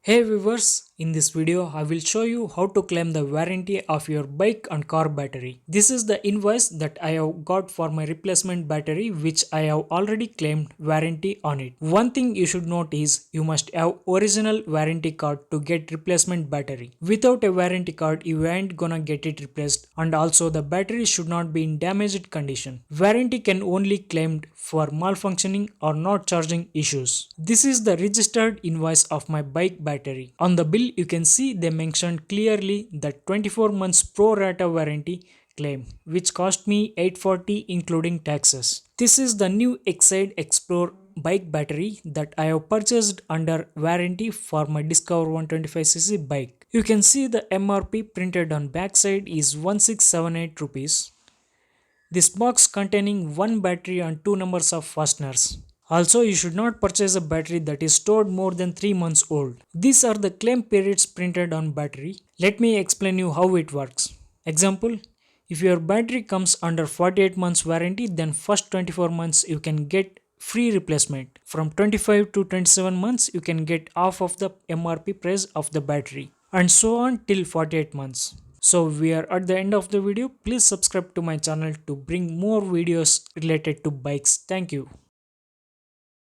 Hey viewers, in this video I will show you how to claim the warranty of your bike and car battery. This is the invoice that I have got for my replacement battery which I have already claimed warranty on it. One thing you should note is you must have original warranty card to get replacement battery. Without a warranty card you ain't gonna get it replaced, and also the battery should not be in damaged condition. Warranty can only claimed for malfunctioning or not charging issues. This is the registered invoice of my bike battery. On the bill you can see they mentioned clearly that 24 months pro rata warranty claim, which cost me 840 including taxes. This is the new Exide Explore bike battery that I have purchased under warranty for my Discover 125cc bike. You can see the MRP printed on backside is 1678 rupees. This box containing one battery and two numbers of fasteners. Also, you should not purchase a battery that is stored more than 3 months old. These are the claim periods printed on battery. Let me explain you how it works. Example, if your battery comes under 48 months warranty, then first 24 months you can get free replacement. From 25 to 27 months you can get half of the MRP price of the battery, and so on till 48 months. So we are at the end of the video. Please subscribe to my channel to bring more videos related to bikes. Thank you.